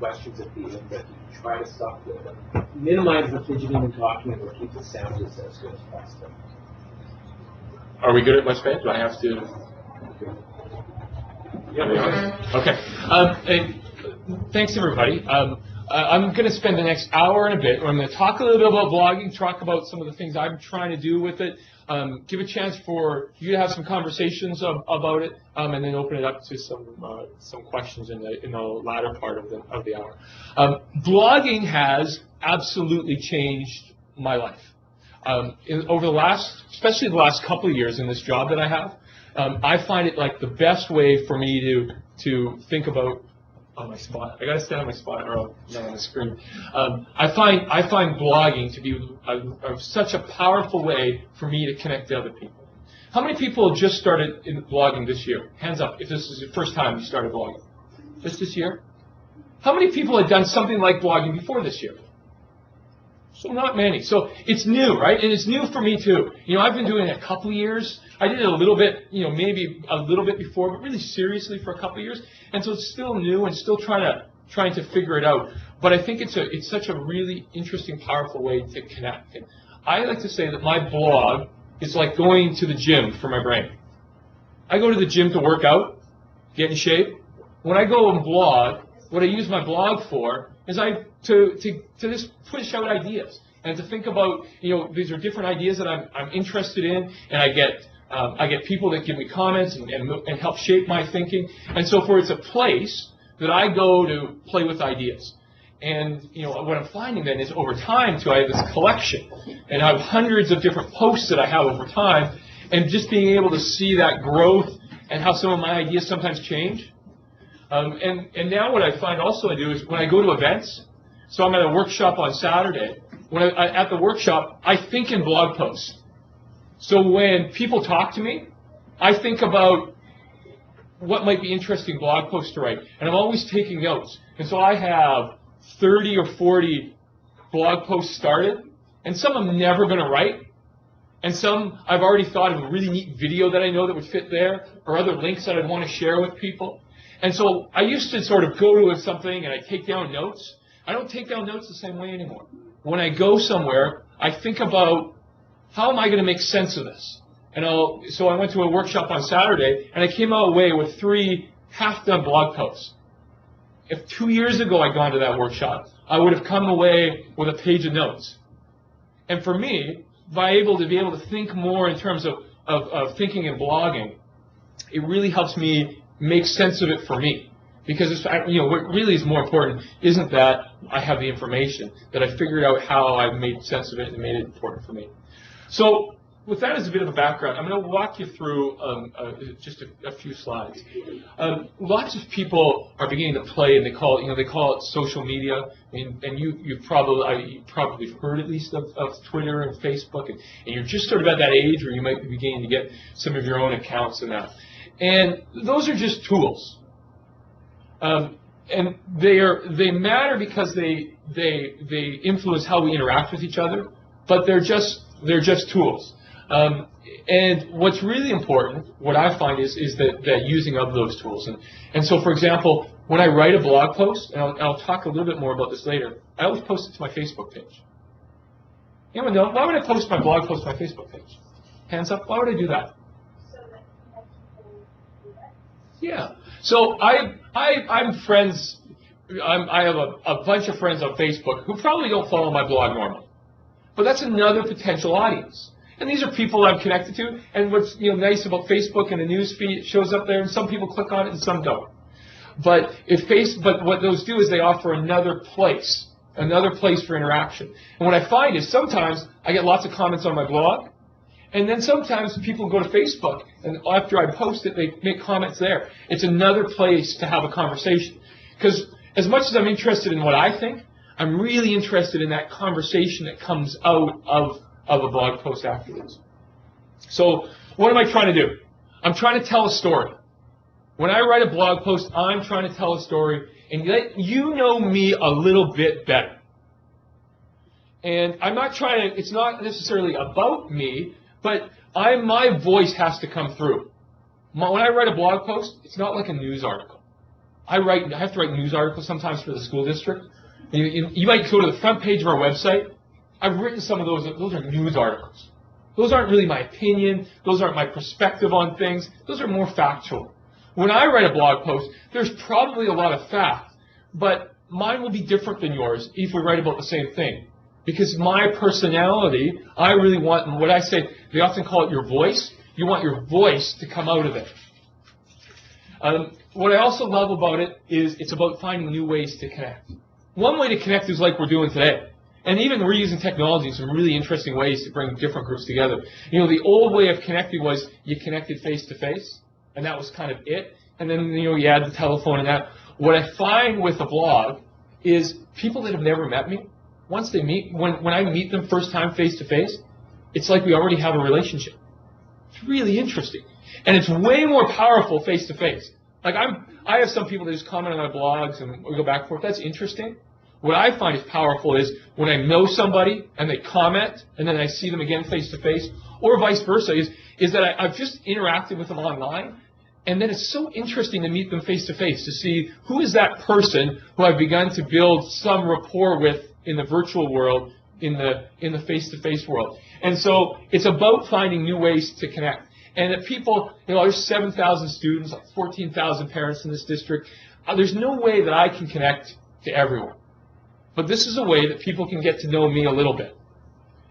questions at the end, but you try to stop minimize the fidgeting and talking, and keep the sound as good as possible. Are we good at my span? Do I have to? Yeah. Okay. And thanks, everybody. I'm going to spend the next hour and a bit where I'm going to talk a little bit about blogging, talk about some of the things I'm trying to do with it, give a chance for you to have some conversations about it, and then open it up to some questions in the latter part of the hour. Blogging has absolutely changed my life. Over the last, especially the last couple of years in this job that I have, I find it like the best way for me to think about on my spot. I got to stand on my spot or not on the screen. I find blogging to be such a powerful way for me to connect to other people. How many people have just started in blogging this year? Hands up if this is the first time you started blogging. Just this year? How many people had done something like blogging before this year? So not many. So it's new, right? And it's new for me too. You know, I've been doing it a couple of years. I did it a little bit, you know, maybe a little bit before, but really seriously for a couple of years. And so it's still new and still trying to figure it out. But I think it's such a really interesting, powerful way to connect. And I like to say that my blog is like going to the gym for my brain. I go to the gym to work out, get in shape. When I go and blog, what I use my blog for is to just push out ideas and to think about, you know, these are different ideas that I'm interested in, and I get people that give me comments and help shape my thinking, and so forth. It's a place that I go to play with ideas. And you know what I'm finding then is over time too, I have this collection, and I have hundreds of different posts that I have over time, and just being able to see that growth and how some of my ideas sometimes change. And now what I find also I do is when I go to events, so I'm at a workshop on Saturday, at the workshop, I think in blog posts. So when people talk to me, I think about what might be interesting blog posts to write, and I'm always taking notes. And so I have 30 or 40 blog posts started, and some I'm never going to write, and some I've already thought of a really neat video that I know that would fit there, or other links that I'd want to share with people. And so I used to sort of go to something and I take down notes. I don't take down notes the same way anymore. When I go somewhere, I think about how am I going to make sense of this? And so I went to a workshop on Saturday, and I came away with 3 half-done blog posts. If 2 years ago I'd gone to that workshop, I would have come away with a page of notes. And for me, be able to think more in terms of thinking and blogging, it really helps me make sense of it for me. Because what really is more important isn't that I have the information, that I figured out how I've made sense of it and made it important for me. So with that as a bit of a background, I'm going to walk you through just a few slides. Lots of people are beginning to play, and they call it social media. And you've probably heard at least of Twitter and Facebook, and you're just sort of at that age where you might be beginning to get some of your own accounts and that. And those are just tools. And they matter because they influence how we interact with each other, but they're just tools. And what's really important, what I find is that using of those tools. And so, for example, when I write a blog post, and I'll talk a little bit more about this later, I always post it to my Facebook page. Anyone know? Why would I post my blog post to my Facebook page? Hands up. Why would I do that? Yeah. So I'm friends. I have a bunch of friends on Facebook who probably don't follow my blog normally, but that's another potential audience. And these are people I'm connected to. And what's nice about Facebook and the news feed, it shows up there, and some people click on it and some don't. But what those do is they offer another place for interaction. And what I find is sometimes I get lots of comments on my blog. And then sometimes people go to Facebook, and after I post it, they make comments there. It's another place to have a conversation. Because as much as I'm interested in what I think, I'm really interested in that conversation that comes out of a blog post afterwards. So what am I trying to do? I'm trying to tell a story. When I write a blog post, I'm trying to tell a story and let you know me a little bit better. And I'm not trying to, it's not necessarily about me, but my voice has to come through. When I write a blog post, it's not like a news article. I have to write news articles sometimes for the school district. You might go to the front page of our website. I've written some of those. Those are news articles. Those aren't really my opinion. Those aren't my perspective on things. Those are more factual. When I write a blog post, there's probably a lot of fact, but mine will be different than yours if we write about the same thing. Because my personality, I really want, what I say, they often call it your voice. You want your voice to come out of it. What I also love about it is it's about finding new ways to connect. One way to connect is like we're doing today. And even we're using technology in some really interesting ways to bring different groups together. You know, the old way of connecting was you connected face to face, and that was kind of it. And then, you know, you add the telephone and that. What I find with a blog is people that have never met me, once they meet, when I meet them first time face to face, it's like we already have a relationship. It's really interesting. And it's way more powerful face to face. Like I have some people that just comment on my blogs and we go back and forth. That's interesting. What I find is powerful is when I know somebody and they comment and then I see them again face to face, or vice versa, is that I've just interacted with them online, and then it's so interesting to meet them face to face, to see who is that person who I've begun to build some rapport with in the virtual world, in the face-to-face world. And so it's about finding new ways to connect. And that people, you know, there's 7,000 students, like 14,000 parents in this district. There's no way that I can connect to everyone. But this is a way that people can get to know me a little bit.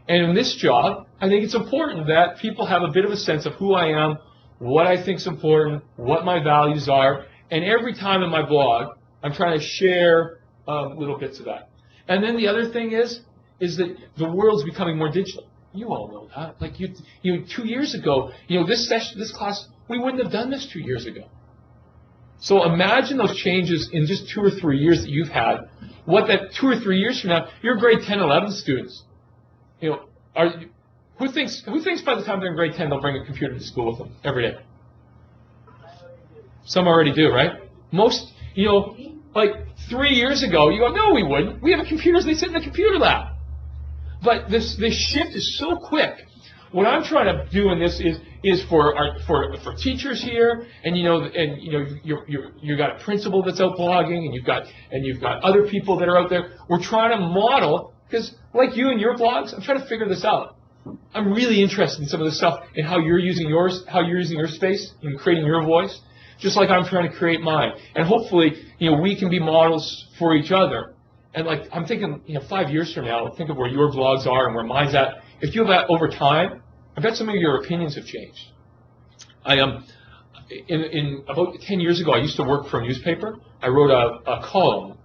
And in this job, I think it's important that people have a bit of a sense of who I am, what I think is important, what my values are. And every time in my blog, I'm trying to share little bits of that. And then the other thing is that the world's becoming more digital. You all know that. Like you 2 years ago, you know, this class, we wouldn't have done this 2 years ago. So imagine those changes in just 2 or 3 years that you've had. What that 2 or 3 years from now, your grade 10, 11 students, you know, who thinks by the time they're in grade 10 they'll bring a computer to school with them every day? Some already do, right? Most, you know, like 3 years ago, you go, no, we wouldn't. We have computers, they sit in the computer lab. But this shift is so quick. What I'm trying to do in this is for teachers here, and you've got a principal that's out blogging, and you've got other people that are out there. We're trying to model, because like you and your blogs, I'm trying to figure this out. I'm really interested in some of this stuff and how you're using yours, how you're using your space and creating your voice, just like I'm trying to create mine. And hopefully, you know, we can be models for each other. And like I'm thinking, you know, 5 years from now, think of where your blogs are and where mine's at. If you have that over time, I bet some of your opinions have changed. In about 10 years ago, I used to work for a newspaper. I wrote a column.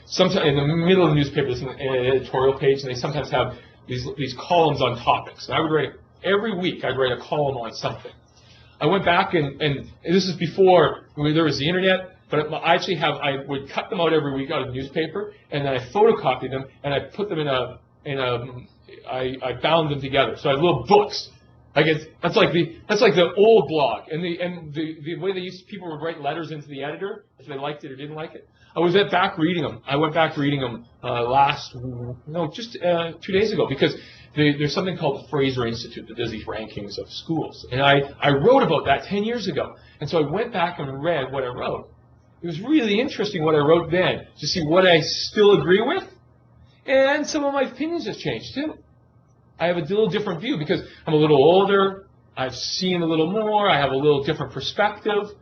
Sometimes in the middle of the newspaper, there's an editorial page, and they sometimes have these columns on topics. And I would write every week. I'd write a column on something. I went back and this is before there was the internet. But I would cut them out every week out of the newspaper, and then I photocopied them, and I put them I bound them together. So I have little books. That's like the old blog, and the way people would write letters into the editor if they liked it or didn't like it. I went back reading them just 2 days ago, because there's something called the Fraser Institute that does these rankings of schools, and I wrote about that 10 years ago, and so I went back and read what I wrote. It was really interesting what I wrote then, to see what I still agree with, and some of my opinions have changed too. I have a little different view because I'm a little older, I've seen a little more, I have a little different perspective,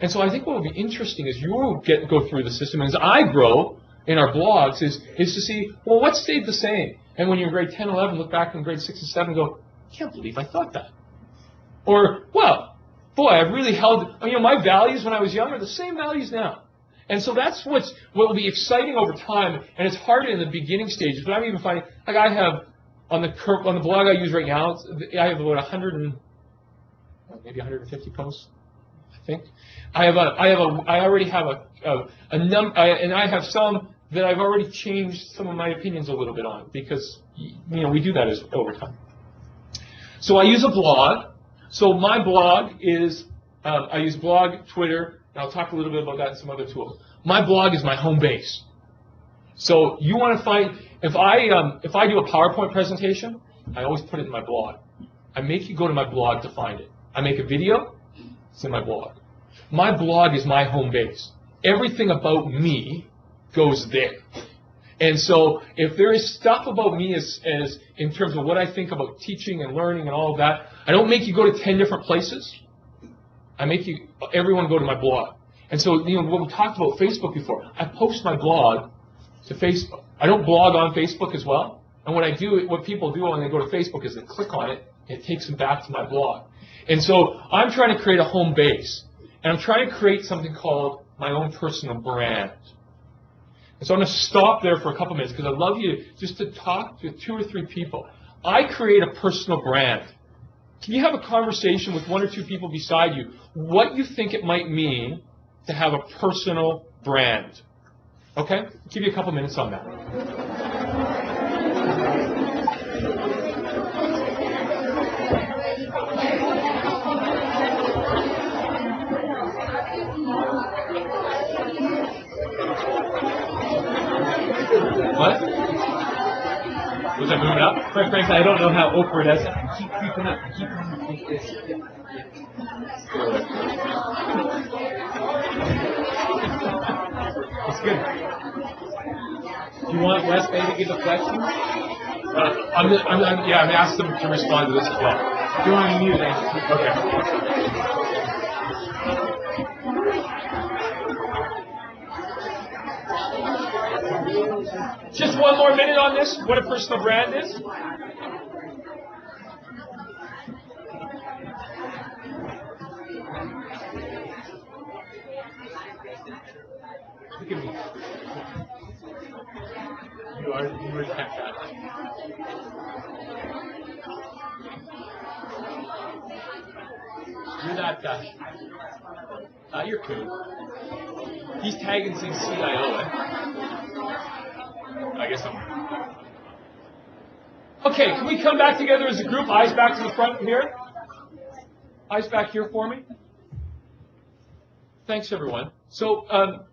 and so I think what will be interesting as you go through the system, and as I grow in our blogs, is to see, well, what stayed the same? And when you're in grade 10, 11, look back in grade 6 and 7 and go, I can't believe I thought that. Or, well, boy, I've really held, you know, my values when I was young are the same values now. And so that's what will be exciting over time, and it's harder in the beginning stages, but I'm even finding, like I have, on the blog I use right now, I have about maybe 150 posts, I think. I already have a number, and I have some that I've already changed some of my opinions a little bit on, because, you know, we do that over time. So I use a blog. So my blog is, I use blog, Twitter, and I'll talk a little bit about that and some other tools. My blog is my home base. So you want to find, if I do a PowerPoint presentation, I always put it in my blog. I make you go to my blog to find it. I make a video, it's in my blog. My blog is my home base. everything about me goes there. And so if there is stuff about me as in terms of what I think about teaching and learning and all of that, I don't make you go to 10 different places. I make everyone go to my blog. And so, when we talked about Facebook before, I post my blog to Facebook. I don't blog on Facebook as well. And what people do when they go to Facebook is they click on it, and it takes them back to my blog. And so I'm trying to create a home base. And I'm trying to create something called my own personal brand. And so I'm going to stop there for a couple minutes because I'd love you just to talk to 2 or 3 people. I create a personal brand. Can you have a conversation with 1 or 2 people beside you what you think it might mean to have a personal brand? Okay? I'll give you a couple minutes on that. What? Was I moving up? Quite frankly, I don't know how Oprah does it. I keep creeping up. I keep wanting to think this. It's good. Do you want West Bay to give a question? I'm asking them to respond to this as well. Do you want to mute it? Okay. Just 1 more minute on this, what a personal brand is. Look at me. You are fantastic. You're that guy. You're cool. He's tagging saying CIO, I guess I'm. Okay, can we come back together as a group? Eyes back to the front here. Eyes back here for me. Thanks, everyone. So,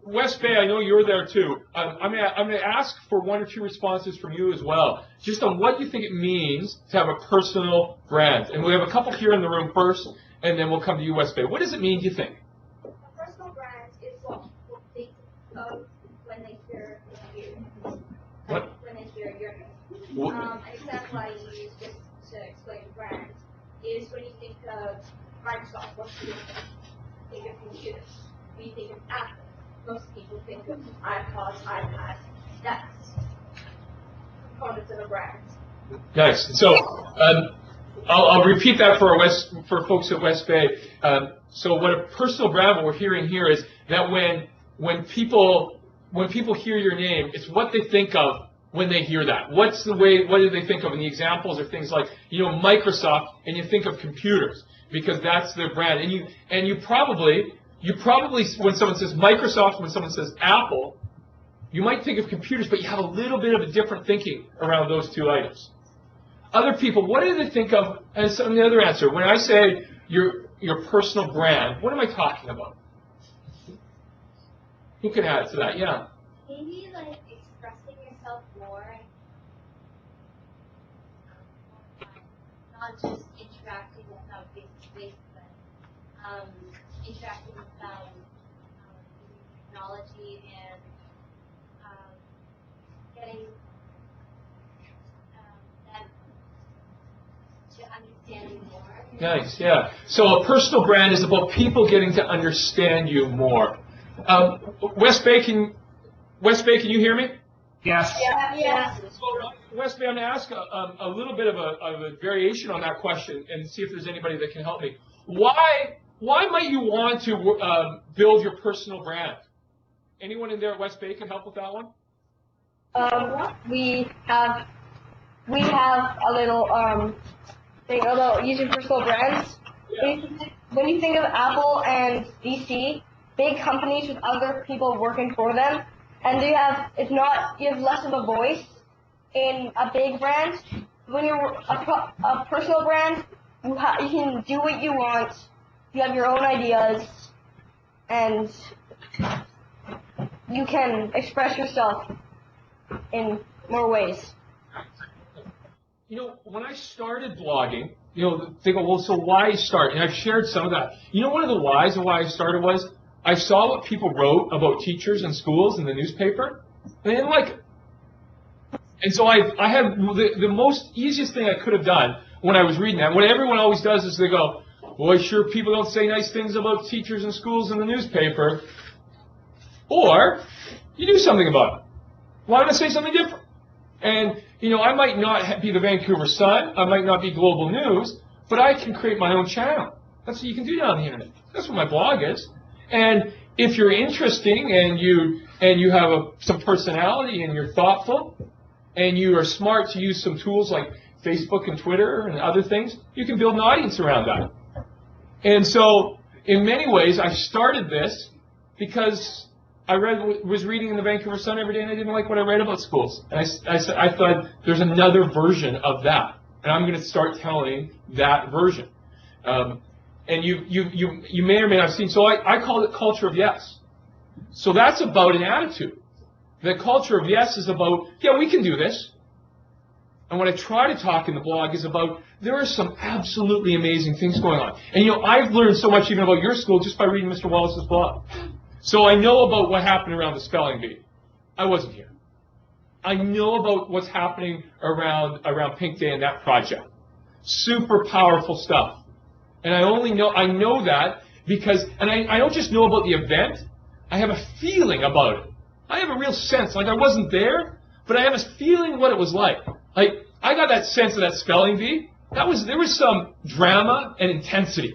West Bay, I know you're there too. I'm going to ask for 1 or 2 responses from you as well, just on what you think it means to have a personal brand. And we have a couple here in the room first, and then we'll come to you, West Bay. What does it mean, do you think? A personal brand is what people think of when they hear you. What? When they hear your name. An example I use just to explain brand is when you think of Microsoft, what do you think of computers? When you think of Apple, most people think of iPods, iPads. That's components of a brand. Nice. So I'll repeat that for folks at West Bay. So what a personal brand, what we're hearing here is that when people hear your name, it's what they think of when they hear that. What do they think of? And the examples are things like, Microsoft, and you think of computers because that's their brand. And you probably when someone says Microsoft, when someone says Apple, you might think of computers, but you have a little bit of a different thinking around those 2 items. Other people, what do they think of as the other answer? When I say your personal brand, what am I talking about? Who can add to that? Yeah. Maybe like expressing yourself more, not just interacting with them face to face, but interacting with them using technology and getting them to understand you more. Nice, yeah. So a personal brand is about people getting to understand you more. West Bay, can you hear me? Yes. Yeah. So, West Bay, I'm going to ask a little bit of a variation on that question and see if there's anybody that can help me. Why might you want to build your personal brand? Anyone in there at West Bay can help with that one? We have a little thing about using personal brands. Yeah. When you think of Apple and DC, big companies with other people working for them, and you have less of a voice in a big brand. When you're a personal brand, you can do what you want. You have your own ideas, and you can express yourself in more ways. When I started blogging, they go, well, so why start? And I've shared some of that. One of the whys of why I started was I saw what people wrote about teachers and schools in the newspaper, and I didn't like it. And so I had the most easiest thing I could have done when I was reading that. What everyone always does is they go, boy, sure, people don't say nice things about teachers and schools in the newspaper. Or you do something about it. Why don't I say something different? And, you know, I might not be the Vancouver Sun, I might not be Global News, but I can create my own channel. That's what you can do now on the internet. That's what my blog is. And if you're interesting and you have some personality and you're thoughtful and you are smart to use some tools like Facebook and Twitter and other things, you can build an audience around that. And so, in many ways, I started this because I was reading in the Vancouver Sun every day, and I didn't like what I read about schools. And I thought there's another version of that, and I'm going to start telling that version. And you may or may not have seen. So I call it culture of yes. So that's about an attitude. The culture of yes is about, yeah, we can do this. And what I try to talk in the blog is about there are some absolutely amazing things going on. And you know, I've learned so much even about your school just by reading Mr. Wallace's blog. So I know about what happened around the spelling bee. I wasn't here. I know about what's happening around Pink Day and that project. Super powerful stuff. And I know that because, and I don't just know about the event, I have a feeling about it. I have a real sense, like I wasn't there, but I have a feeling what it was like. Like, I got that sense of that spelling bee. There was some drama and intensity.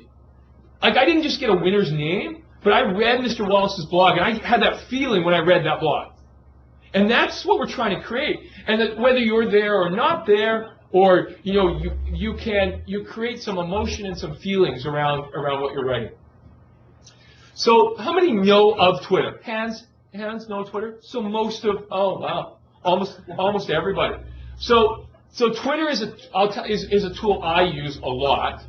Like, I didn't just get a winner's name, but I read Mr. Wallace's blog, and I had that feeling when I read that blog. And that's what we're trying to create. And that whether you're there or not there, or you know, you create some emotion and some feelings around what you're writing. So, how many know of Twitter? Hands know Twitter. So almost everybody. So Twitter is a tool I use a lot,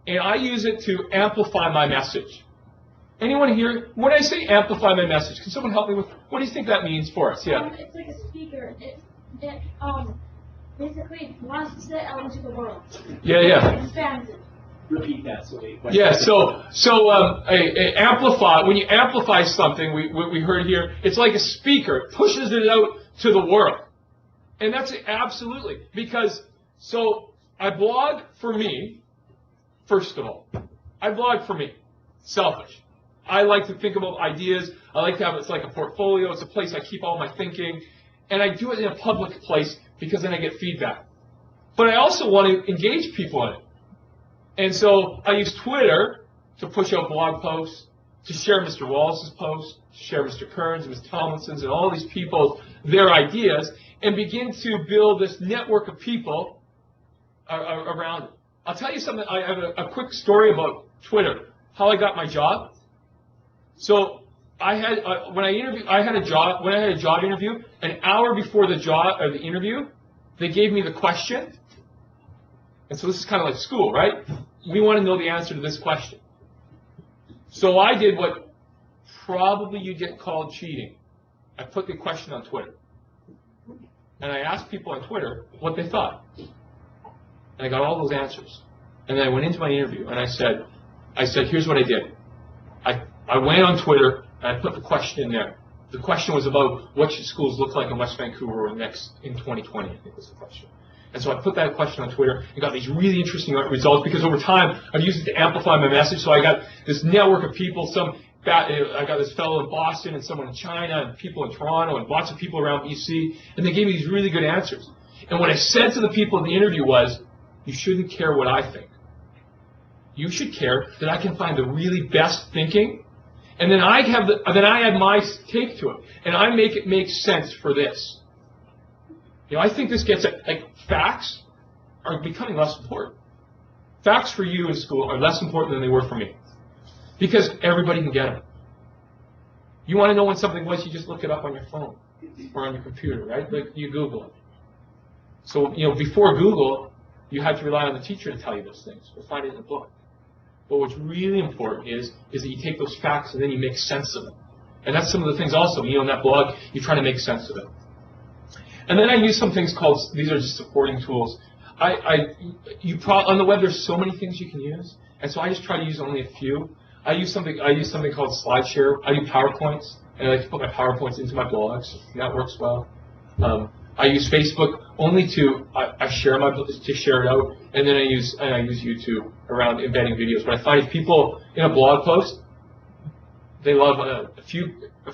and I use it to amplify my message. Anyone here? When I say amplify my message, can someone help me with what do you think that means for us? Yeah. It's like a speaker. It basically wants to say out into the world. Yeah. It expands it. Repeat that. Yeah. So amplify. When you amplify something, we heard here, it's like a speaker. It pushes it out to the world, and that's absolutely because. So I blog for me. First of all, I blog for me. Selfish. I like to think about ideas. I like to have it's like a portfolio. It's a place I keep all my thinking. And I do it in a public place because then I get feedback. But I also want to engage people in it. And so I use Twitter to push out blog posts, to share Mr. Wallace's posts, to share Mr. Kern's, Ms. Tomlinson's, and all these people, their ideas, and begin to build this network of people around it. I'll tell you something. I have a quick story about Twitter. How I got my job. So I had when I had a job interview. An hour before the interview, they gave me the question. And so this is kind of like school, right? We want to know the answer to this question. So I did what probably you get called cheating. I put the question on Twitter, and I asked people on Twitter what they thought, and I got all those answers. And then I went into my interview, and I said, here's what I did. I went on Twitter, and I put the question in there. The question was about what should schools look like in West Vancouver in 2020, I think was the question. And so I put that question on Twitter and got these really interesting results because over time, I've used it to amplify my message. So I got this network of people, I got this fellow in Boston and someone in China and people in Toronto and lots of people around BC, and they gave me these really good answers. And what I said to the people in the interview was, you shouldn't care what I think. You should care that I can find the really best thinking, and then I add my take to it, and I make it make sense for this. You know, I think this gets at, like, facts are becoming less important. Facts for you in school are less important than they were for me, because everybody can get them. You want to know when something was, you just look it up on your phone or on your computer, right? Like you Google it. So, you know, before Google, you had to rely on the teacher to tell you those things or find it in a book. But what's really important is that you take those facts and then you make sense of them. And that's some of the things also, you know, in that blog, you try to make sense of it. And then I use some things called, these are just supporting tools. On the web, there's so many things you can use. And so I just try to use only a few. I use something called SlideShare. I do PowerPoints, and I like to put my PowerPoints into my blogs, and that works well. I use Facebook only to share it out, and then I use YouTube around embedding videos. But I find people in a blog post, they love a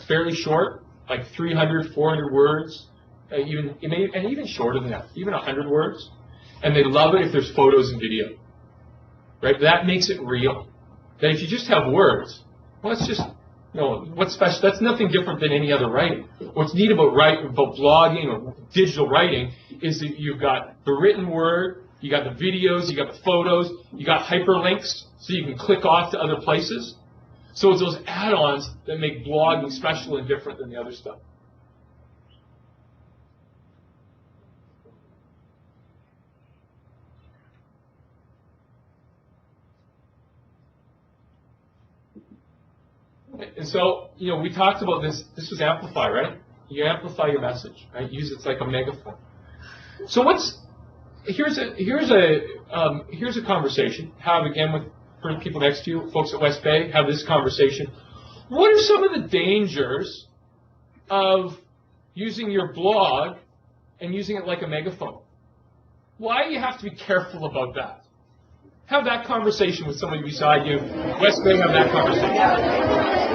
fairly short, like 300, 400 words, even shorter than that, even 100 words, and they love it if there's photos and video. Right? That makes it real. That if you just have words, well, it's just, what's special? That's nothing different than any other writing. What's neat about blogging or digital writing is that you've got the written word, you got the videos, you got the photos, you got hyperlinks, so you can click off to other places. So it's those add-ons that make blogging special and different than the other stuff. And so, we talked about this. This was amplify, right? You amplify your message, right? Use it like a megaphone. So here's a conversation. Have again with people next to you, folks at West Bay. Have this conversation. What are some of the dangers of using your blog and using it like a megaphone? Why do you have to be careful about that? Have that conversation with somebody beside you. West Bay, have that conversation.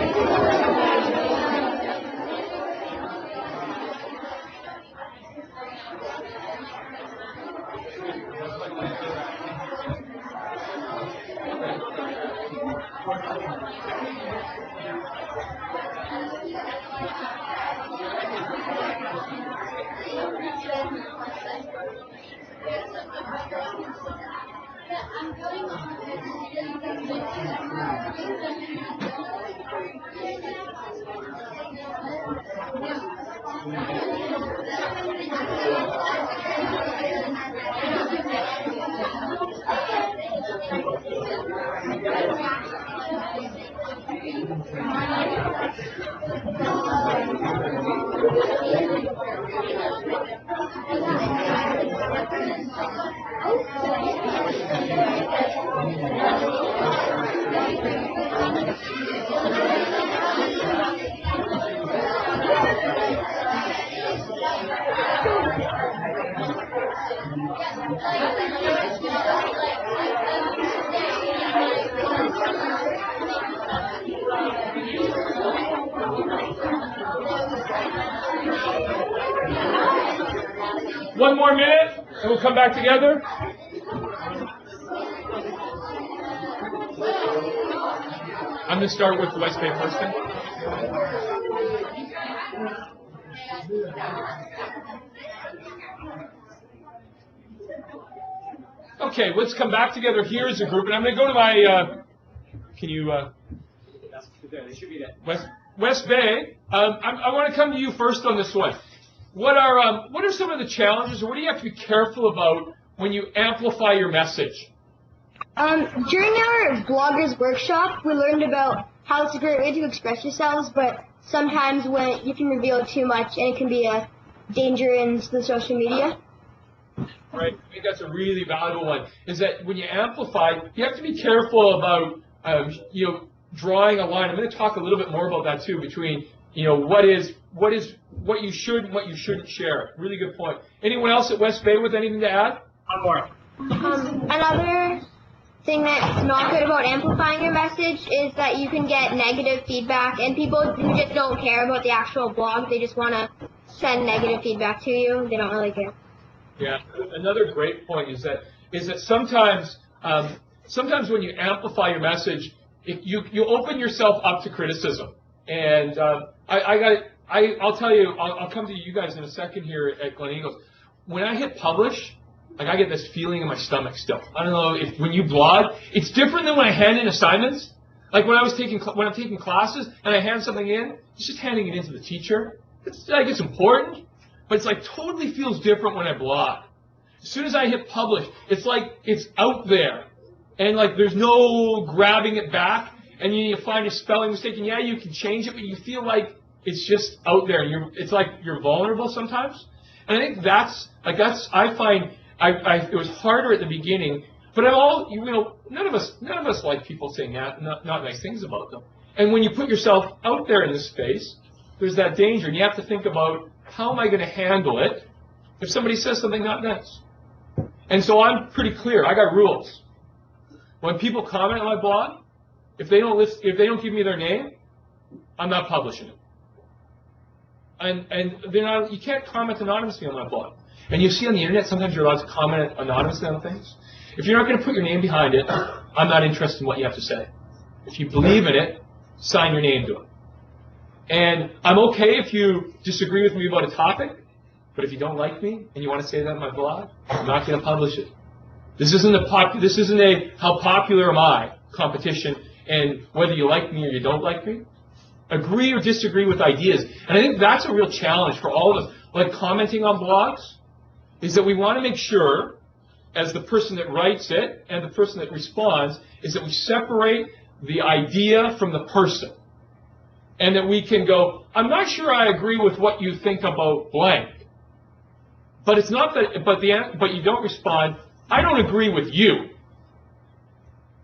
One more minute, and we'll come back together. I'm going to start with the West Bay first thing. Okay, let's come back together here as a group, and I'm going to go to my. Can you? They should be there. West Bay. I want to come to you first on this one. What are some of the challenges, or what do you have to be careful about when you amplify your message? During our bloggers workshop, we learned about how it's a great way to express yourselves, but sometimes when you can reveal too much, and it can be a danger in the social media. Right. I think that's a really valuable one. Is that when you amplify, you have to be careful about drawing a line. I'm going to talk a little bit more about that too, between what you should and what you shouldn't share. Really good point. Anyone else at West Bay with anything to add? One more. Another thing that's not good about amplifying your message is that you can get negative feedback, and people who just don't care about the actual blog, they just want to send negative feedback to you. They don't really care. Yeah. Another great point is that sometimes when you amplify your message, you open yourself up to criticism. And I'll tell you, I'll come to you guys in a second here at Glen Eagles. When I hit publish, I get this feeling in my stomach still. I don't know if when you blog, it's different than when I hand in assignments. Like when I'm taking classes and I hand something in, it's just handing it in to the teacher. It's important, but it's like totally feels different when I blog. As soon as I hit publish, it's like it's out there, and like there's no grabbing it back. And you find a spelling mistake, and yeah, you can change it, but you feel like it's just out there, and it's like you're vulnerable sometimes. And I think I find it was harder at the beginning, But I'm all, you know, none of us like people saying not nice things about them. And when you put yourself out there in this space, there's that danger, and you have to think about, how am I going to handle it if somebody says something not nice? And so I'm pretty clear. I got rules. When people comment on my blog, if they don't give me their name, I'm not publishing it. And they're not, you can't comment anonymously on my blog. And you see on the internet, sometimes you're allowed to comment anonymously on things. If you're not going to put your name behind it, I'm not interested in what you have to say. If you believe in it, sign your name to it. And I'm okay if you disagree with me about a topic, but if you don't like me and you want to say that on my blog, I'm not going to publish it. This isn't a how popular am I competition and whether you like me or you don't like me. Agree or disagree with ideas. And I think that's a real challenge for all of us, like commenting on blogs, is that we want to make sure, as the person that writes it and the person that responds, is that we separate the idea from the person. And that we can go, I'm not sure I agree with what you think about blank. But it's not that, but you don't respond, I don't agree with you.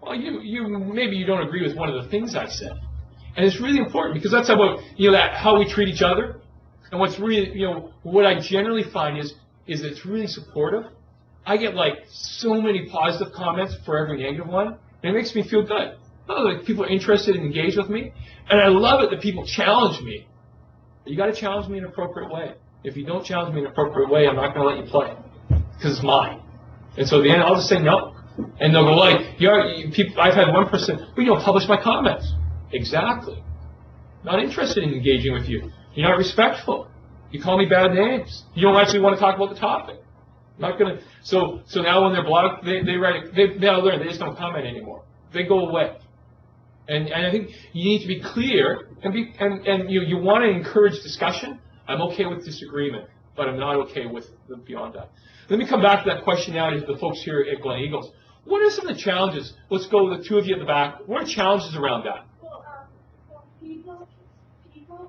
Well, maybe you don't agree with one of the things I said. And it's really important because that's about, how we treat each other. And what's really, what I generally find is it's really supportive. I get like so many positive comments for every negative one, and it makes me feel good. Like people are interested and engaged with me, and I love it that people challenge me. You got to challenge me in an appropriate way. If you don't challenge me in an appropriate way, I'm not going to let you play because it's mine. And so at the end, I'll just say no, and they'll go like, people. I've had one person, well, you don't publish my comments. Exactly. Not interested in engaging with you. You're not respectful. You call me bad names. You don't actually want to talk about the topic. I'm not gonna. So now when they're blocked, they write. They now learn. They just don't comment anymore. They go away. And I think you need to be clear and you want to encourage discussion. I'm okay with disagreement, but I'm not okay with beyond that. Let me come back to that question now to the folks here at Glen Eagles. What are some of the challenges? Let's go with the two of you at the back. What are challenges around that? Well, people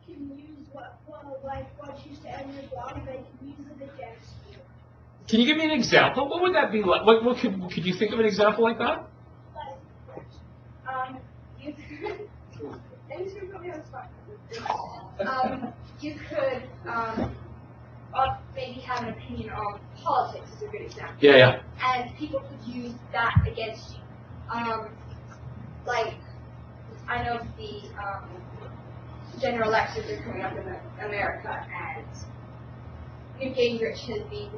can use what you said in your blog, they can use it against you. Can you give me an example? What would that be like? What could you think of an example like that? You could, thanks for coming on spot. You could maybe have an opinion on politics is a good example. Yeah. And people could use that against you. Like, I know the general elections are coming up in America, and Newt Gingrich has been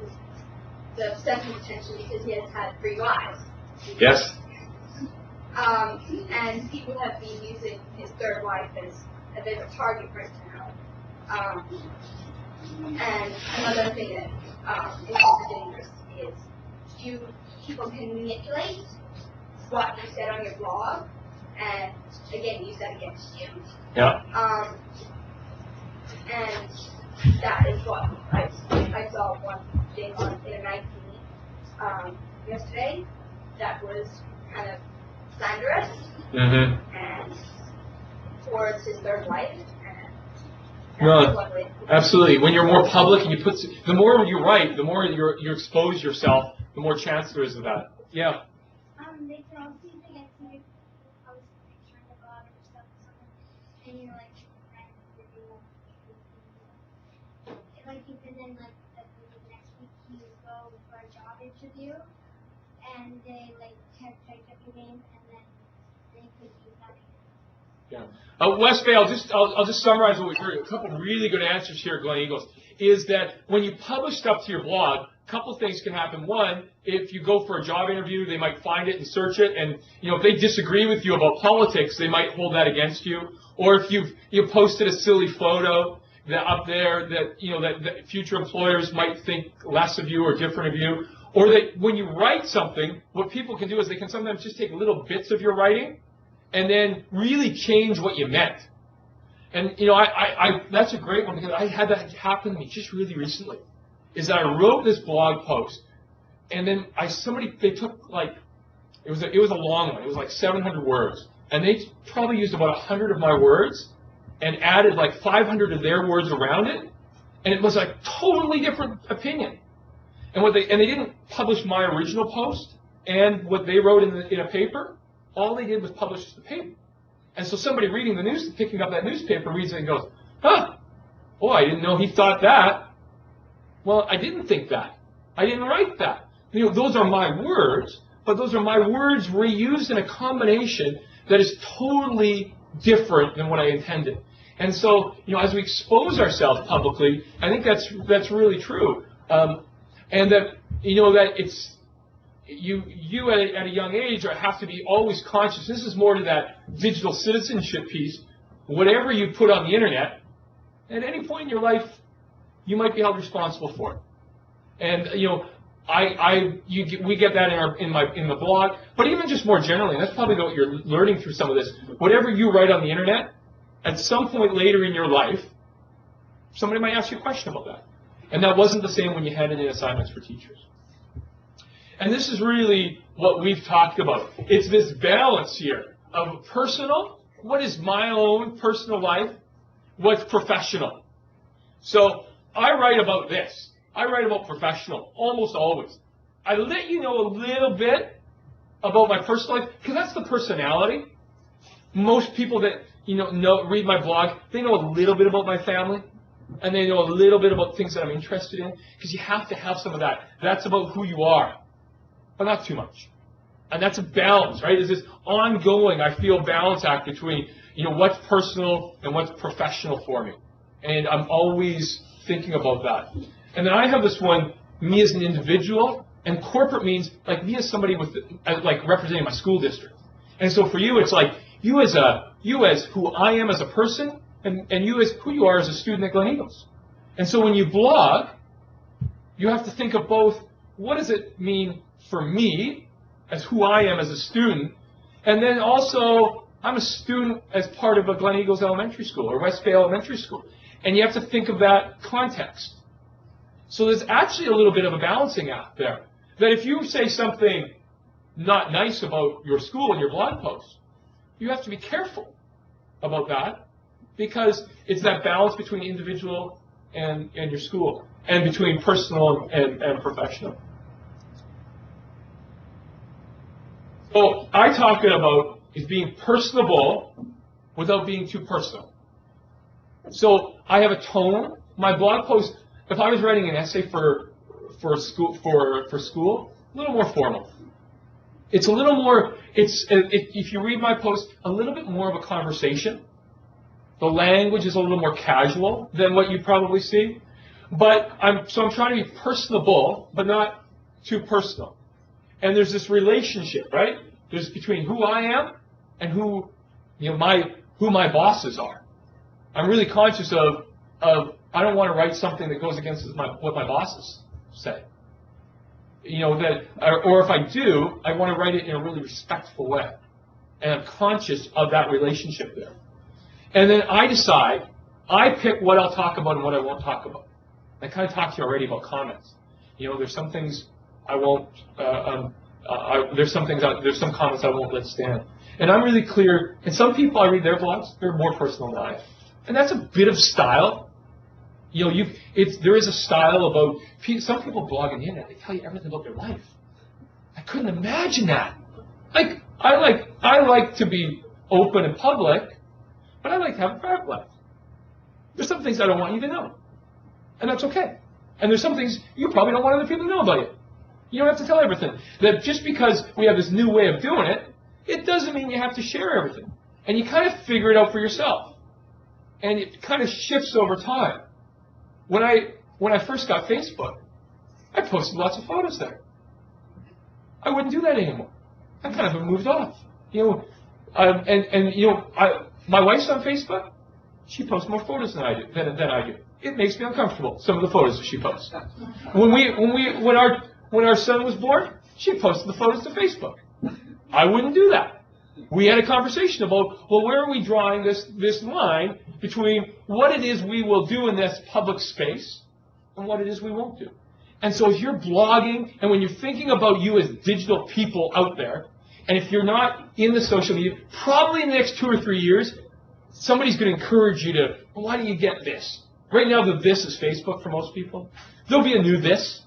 the center of attention because he has had 3 wives. Yes. And people have been using his 3rd wife as a bit of a target right now. And another thing that is dangerous is people can manipulate what you said on your blog and again use that against you. Yeah. And that is what I saw one thing in a magazine yesterday that was kind of slanderous and towards his 3rd wife. No, absolutely. When you're more public and the more you write, the more you expose yourself, the more chance there is of that. Yeah. They can also use it against you if you post a picture on the blog or stuff or something, and you're like friends with you. Like you could then the next week you go for a job interview, and they type up your name, and then they could use that against you. Yeah. Wes Bay, I'll just summarize what we heard. A couple really good answers here at Glen Eagles is that when you publish stuff to your blog, a couple things can happen. One, if you go for a job interview, they might find it and search it, and if they disagree with you about politics, they might hold that against you. Or if you posted a silly photo that up there that future employers might think less of you or different of you, or that when you write something, what people can do is they can sometimes just take little bits of your writing and then really change what you meant. And that's a great one because I had that happen to me just really recently. Is that I wrote this blog post, and then they took it was a long one. It was like 700 words, and they probably used about 100 of my words, and added like 500 of their words around it, and it was like totally different opinion. And they didn't publish my original post, and what they wrote in a paper, all they did was publish the paper. And so somebody reading the news, picking up that newspaper, reads it and goes, huh, oh, I didn't know he thought that. Well, I didn't think that. I didn't write that. You know, those are my words, but those are my words reused in a combination that is totally different than what I intended. And so, you know, as we expose ourselves publicly, I think that's really true. And that, you know, that it's, you at a young age have to be always conscious. This is more to that digital citizenship piece. Whatever you put on the internet, at any point in your life, you might be held responsible for it. And, you know, we get that in the blog, but even just more generally, and that's probably what you're learning through some of this. Whatever you write on the internet, at some point later in your life, somebody might ask you a question about that. And that wasn't the same when you handed in assignments for teachers. And this is really what we've talked about. It's this balance here of personal, what is my own personal life, what's professional. So I write about this. I write about professional, almost always. I let you know a little bit about my personal life, because that's the personality. Most people that read my blog, they know a little bit about my family, and they know a little bit about things that I'm interested in, because you have to have some of that. That's about who you are, but not too much. And that's a balance, right? It's this ongoing, I feel, balance act between, what's personal and what's professional for me. And I'm always thinking about that. And then I have this one, me as an individual, and corporate means like me as somebody with, like representing my school district. And so for you, it's like you as who I am as a person, and you as who you are as a student at Glen Eagles. And so when you blog, you have to think of both, what does it mean for me as who I am as a student, and then also I'm a student as part of a Glen Eagles Elementary School or West Bay Elementary School. And you have to think of that context. So there's actually a little bit of a balancing act there. That if you say something not nice about your school in your blog post, you have to be careful about that, because it's that balance between individual and your school, and between personal and professional. So I talk about is being personable without being too personal. So I have a tone. My blog post, if I was writing an essay for school, a little more formal. It's a little more. If you read my post, a little bit more of a conversation. The language is a little more casual than what you probably see. But I'm trying to be personable, but not too personal. And there's this relationship, right? There's between who I am and who my bosses are. I'm really conscious of I don't want to write something that goes against what my bosses say. Or if I do, I want to write it in a really respectful way. And I'm conscious of that relationship there. And then I decide, I pick what I'll talk about and what I won't talk about. I kind of talked to you already about comments. There's some things I won't, there's some comments I won't let stand. And I'm really clear, and some people I read their blogs, they're more personal than I am. And that's a bit of style. There is a style about, some people blog on the internet, they tell you everything about their life. I couldn't imagine that. I like to be open and public, but I like to have a private life. There's some things I don't want you to know. And that's okay. And there's some things you probably don't want other people to know about you. You don't have to tell everything. That just because we have this new way of doing it, it doesn't mean you have to share everything. And you kind of figure it out for yourself. And it kind of shifts over time. When I first got Facebook, I posted lots of photos there. I wouldn't do that anymore. I kind of have moved off. My wife's on Facebook. She posts more photos than I do. It makes me uncomfortable, some of the photos that she posts. When our son was born, she posted the photos to Facebook. I wouldn't do that. We had a conversation about, well, where are we drawing this line between what it is we will do in this public space and what it is we won't do. And so if you're blogging, and when you're thinking about you as digital people out there, and if you're not in the social media, probably in the next 2 or 3 years, somebody's going to encourage you to, well, why do you get this? Right now, the this is Facebook for most people. There'll be a new this.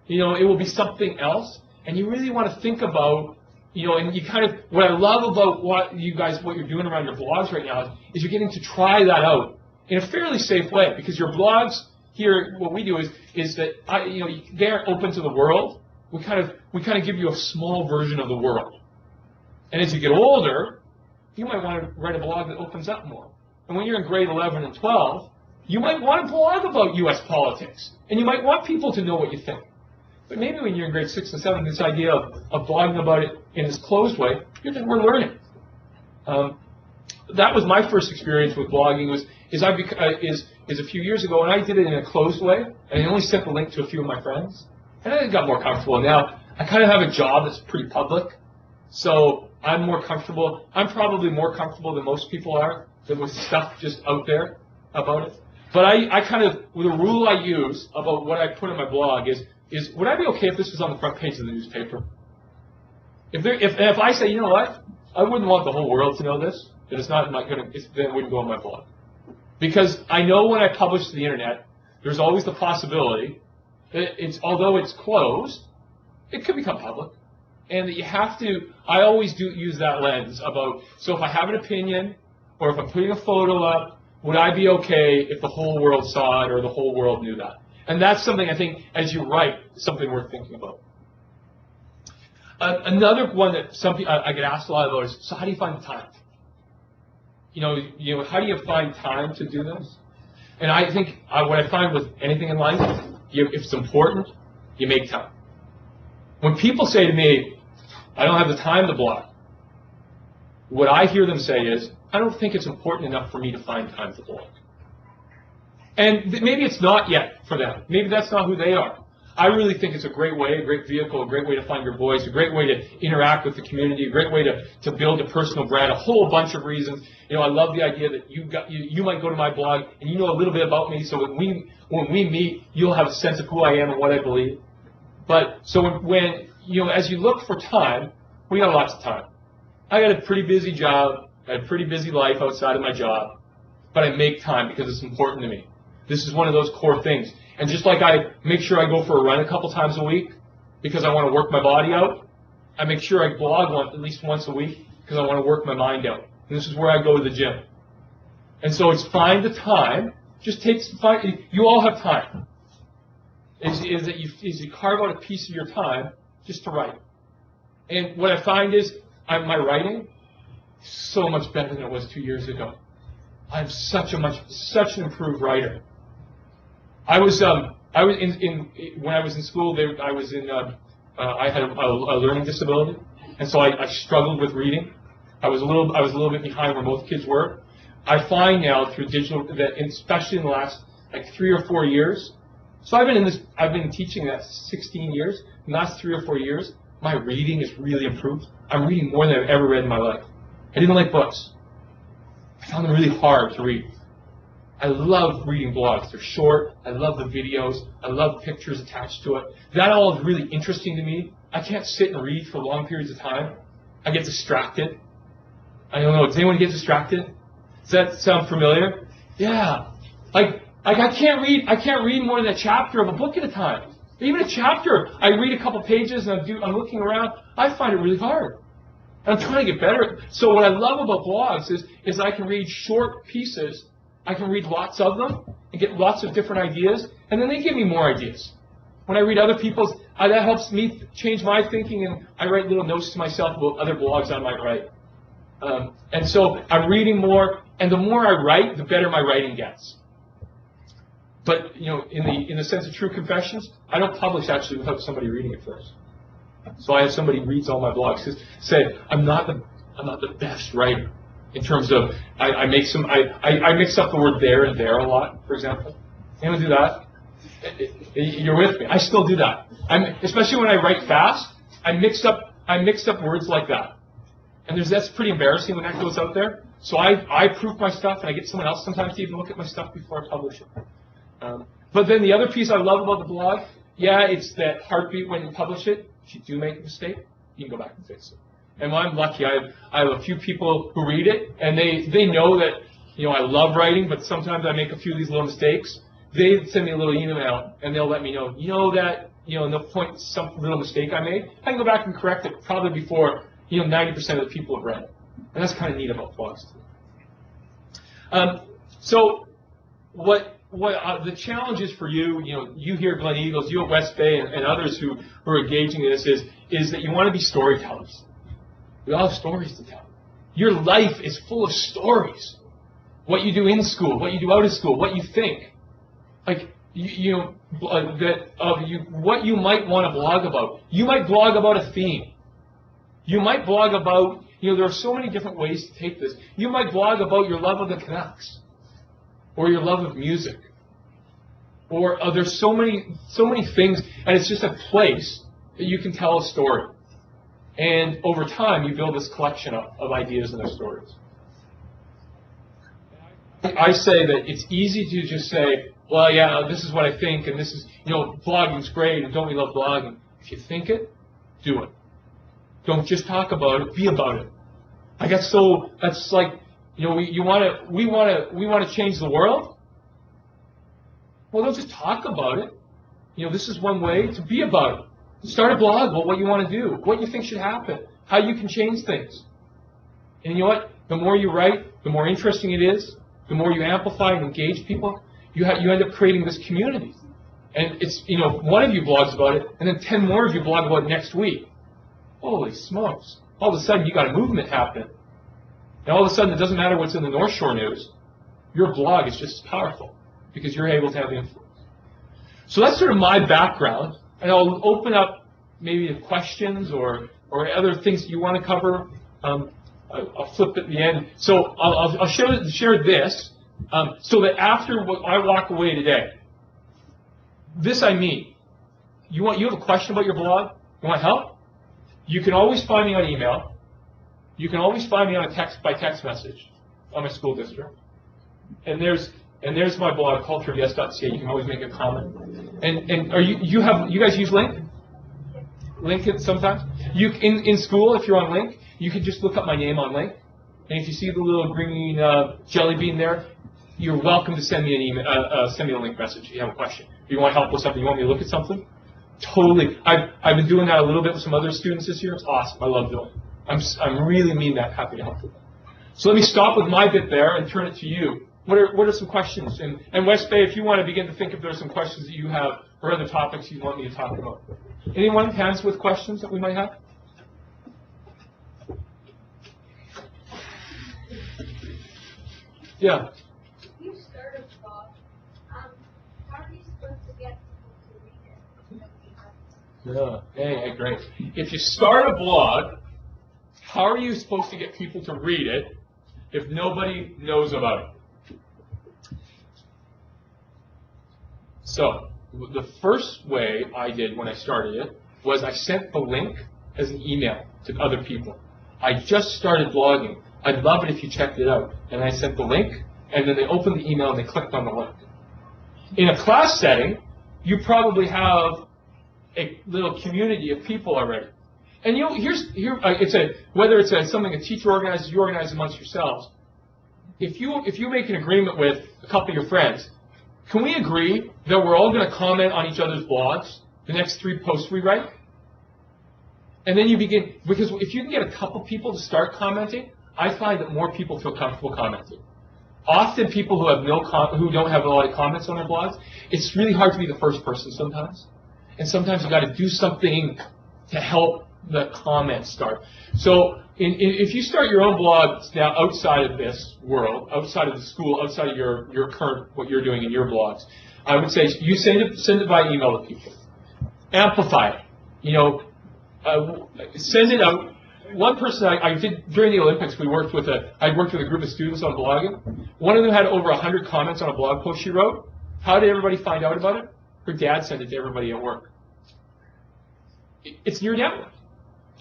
It will be something else. and you really want to think about, and you kind of, what I love about what you're doing around your blogs right now is you're getting to try that out in a fairly safe way, because your blogs here, what we do is that, they're open to the world. We kind of give you a small version of the world. And as you get older, you might want to write a blog that opens up more. And when you're in grade 11 and 12, you might want to blog about U.S. politics. And you might want people to know what you think. But maybe when you're in grade 6 and 7, this idea of blogging about it in this closed way, we're learning. That was my first experience with blogging is a few years ago, and I did it in a closed way, and I only sent the link to a few of my friends. And I got more comfortable. Now, I kind of have a job that's pretty public, so I'm more comfortable. I'm probably more comfortable than most people are with stuff just out there about it. But I kind of, the rule I use about what I put on my blog is would I be okay if this was on the front page of the newspaper? If I say, you know what, I wouldn't want the whole world to know this, then then it wouldn't go on my blog. Because I know when I publish to the internet, there's always the possibility that although it's closed, it could become public. And that you have to, I always do use that lens about, so if I have an opinion, or if I'm putting a photo up, would I be okay if the whole world saw it or the whole world knew that? And that's something I think, as you write, is something worth thinking about. Another one that I get asked a lot about is, so how do you find the time? How do you find time to do this? And I think what I find with anything in life, if it's important, you make time. When people say to me, I don't have the time to blog, what I hear them say is, I don't think it's important enough for me to find time to blog. And maybe it's not yet for them. Maybe that's not who they are. I really think it's a great way, a great vehicle, a great way to find your voice, a great way to interact with the community, a great way to build a personal brand, a whole bunch of reasons. I love the idea that you might go to my blog and you know a little bit about me, so when we meet, you'll have a sense of who I am and what I believe. But so when as you look for time, we got lots of time. I got a pretty busy job, I had a pretty busy life outside of my job, but I make time because it's important to me. This is one of those core things. And just like I make sure I go for a run a couple times a week because I want to work my body out, I make sure I blog at least once a week because I want to work my mind out. And this is where I go to the gym. And so it's find the time. You all have time. Is that you carve out a piece of your time just to write. And what I find is my writing is so much better than it was 2 years ago. I'm such an improved writer. When I was in school, I had a learning disability, and so I struggled with reading. I was a little bit behind where most kids were. I find now through digital that, especially in the last 3 or 4 years, so I've been teaching that 16 years. In the last 3 or 4 years, my reading is really improved. I'm reading more than I've ever read in my life. I didn't like books. I found them really hard to read. I love reading blogs. They're short. I love the videos. I love pictures attached to it. That all is really interesting to me. I can't sit and read for long periods of time. I get distracted. I don't know. Does anyone get distracted? Does that sound familiar? Yeah. I can't read more than a chapter of a book at a time. Even a chapter, I read a couple pages and I'm looking around. I find it really hard. And I'm trying to get better. So what I love about blogs is I can read short pieces. I can read lots of them and get lots of different ideas, and then they give me more ideas. When I read other people's, that helps me change my thinking, and I write little notes to myself about other blogs I might write. And so I'm reading more, and the more I write, the better my writing gets. But in the sense of true confessions, I don't publish actually without somebody reading it first. So I have somebody reads all my blogs. Say I'm not the best writer. In terms of, I mix up the word there and there a lot, for example. Anyone do that? You're with me. I still do that. Especially when I write fast, I mix up words like that. And that's pretty embarrassing when that goes out there. So I proof my stuff, and I get someone else sometimes to even look at my stuff before I publish it. But then the other piece I love about the blog, it's that heartbeat when you publish it. If you do make a mistake, you can go back and fix it. And I'm lucky. I have a few people who read it, and they know that I love writing, but sometimes I make a few of these little mistakes. they send me a little email and they'll let me know, and they'll point some little mistake I made. I can go back and correct it probably before, 90% of the people have read it. And that's kind of neat about blogs too. So what the challenge is for you, you here at Glen Eagles, you at West Bay, and others who are engaging in this is that you want to be storytellers. We all have stories to tell. Your life is full of stories. What you do in school, what you do out of school, what you think. Like, what you might want to blog about. You might blog about a theme. You might blog about, there are so many different ways to take this. You might blog about your love of the Canucks, or your love of music, or there's so many things, and it's just a place that you can tell a story. And over time, you build this collection of ideas and their stories. I say that it's easy to just say, well, yeah, this is what I think, and this is, blogging's great, and don't we love blogging? If you think it, do it. Don't just talk about it, be about it. That's like, we want to change the world. Well, don't just talk about it. This is one way to be about it. Start a blog about what you want to do, what you think should happen, how you can change things. And you know what? The more you write, the more interesting it is, the more you amplify and engage people, you end up creating this community. And it's, one of you blogs about it, and then 10 more of you blog about it next week. Holy smokes. All of a sudden, you got a movement happening. And all of a sudden, it doesn't matter what's in the North Shore News. Your blog is just as powerful because you're able to have influence. So that's sort of my background. And I'll open up maybe to questions or other things that you want to cover. I'll flip at the end. So I'll share this so that after I walk away today, this I mean. You have a question about your blog? You want help? You can always find me on email. You can always find me on a text message on my school district. And there's my blog, cultureofyes.ca. You can always make a comment. And are you guys use Link? Link it sometimes. In school, if you're on Link, you can just look up my name on Link. And if you see the little green jelly bean there, you're welcome to send me an email, send me a Link message if you have a question. If you want help with something, you want me to look at something, totally. I've been doing that a little bit with some other students this year. It's awesome. I love doing it. I'm really mean that happy to help with that. So let me stop with my bit there and turn it to you. What are some questions? And West Bay, if you want to begin to think if there's some questions that you have or other topics you want me to talk about. Anyone? Hands with questions that we might have? Yeah. If you start a blog, how are you supposed to get people to read it? Yeah. Hey, great. If you start a blog, how are you supposed to get people to read it if nobody knows about it? So, the first way I did when I started it was I sent the link as an email to other people. I just started blogging. I'd love it if you checked it out. And I sent the link, and then they opened the email and they clicked on the link. In a class setting, you probably have a little community of people already. And whether it's something a teacher organizes, you organize amongst yourselves. If you make an agreement with a couple of your friends, can we agree that we're all going to comment on each other's blogs, the next 3 posts we write? And then you begin, because if you can get a couple people to start commenting, I find that more people feel comfortable commenting. Often people who don't have a lot of comments on their blogs, it's really hard to be the first person sometimes. And sometimes you got to do something to help the comments start. So if you start your own blog now outside of this world, outside of the school, outside of your current, what you're doing in your blogs, I would say you send it by email to people. Amplify it. Send it out. One person I did during the Olympics, I worked with a group of students on blogging. One of them had over 100 comments on a blog post she wrote. How did everybody find out about it? Her dad sent it to everybody at work. It's your network.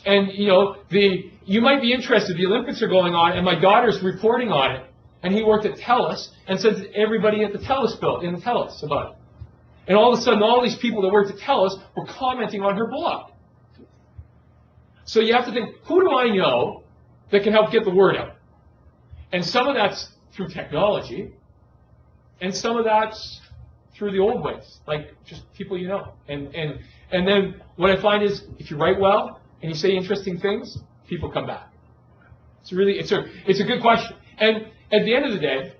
And you might be interested. The Olympics are going on, and my daughter's reporting on it. And he worked at TELUS and sent to everybody at the TELUS about it. And all of a sudden, all these people that worked at TELUS were commenting on her blog. So you have to think, who do I know that can help get the word out? And some of that's through technology, and some of that's through the old ways, like just people you know. And then what I find is if you write well and you say interesting things, people come back. It's a good question. And at the end of the day,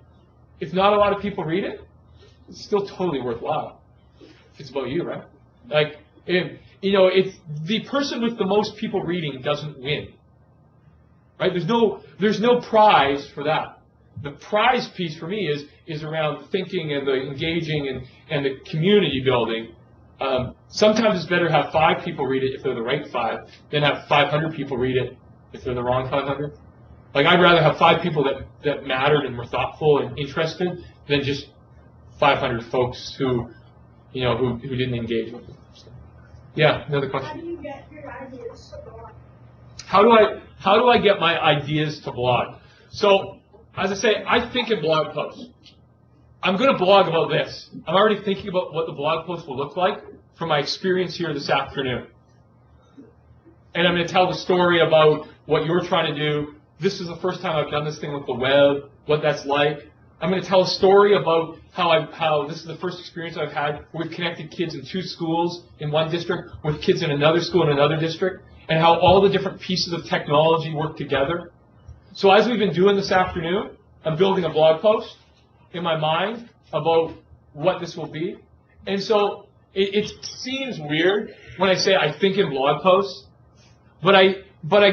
if not a lot of people read it, it's still totally worthwhile. If it's about you, right? Like, it's the person with the most people reading doesn't win. Right? There's no prize for that. The prize piece for me is around thinking and the engaging and the community building. Sometimes it's better to have 5 people read it if they're the right 5 than have 500 people read it if they're the wrong 500. Like, I'd rather have 5 people that mattered and were thoughtful and interested than just 500 folks who didn't engage with it. So, yeah, another question. How do you get your ideas to blog? How do I get my ideas to blog? So, as I say, I think in blog posts. I'm going to blog about this. I'm already thinking about what the blog post will look like from my experience here this afternoon. And I'm going to tell the story about what you're trying to do. This is the first time I've done this thing with the web, what that's like. I'm going to tell a story about how this is the first experience I've had where we've connected kids in 2 schools in one district with kids in another school in another district, and how all the different pieces of technology work together. So as we've been doing this afternoon, I'm building a blog post in my mind about what this will be. And so it seems weird when I say I think in blog posts, but I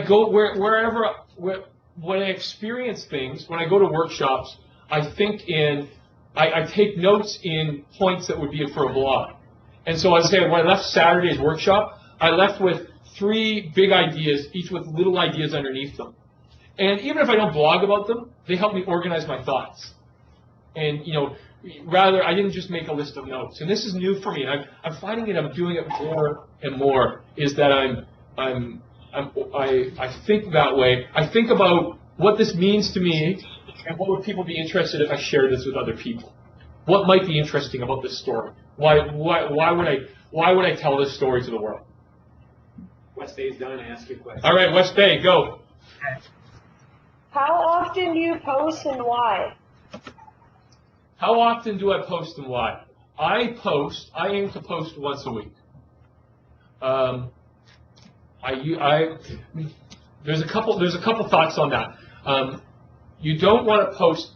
go wherever when I experience things, when I go to workshops, I take notes in points that would be for a blog. And so as I say, when I left Saturday's workshop, I left with 3 big ideas, each with little ideas underneath them. And even if I don't blog about them, they help me organize my thoughts. And, I didn't just make a list of notes. And this is new for me. And I'm finding it, I'm doing it more and more, is that I think that way. I think about what this means to me and what would people be interested if I shared this with other people. What might be interesting about this story? Why would I tell this story to the world? West Bay is done. I ask you a question. All right, West Bay, go. How often do you post and why? How often do I post and why? I aim to post once a week. There's a couple thoughts on that. You don't want to post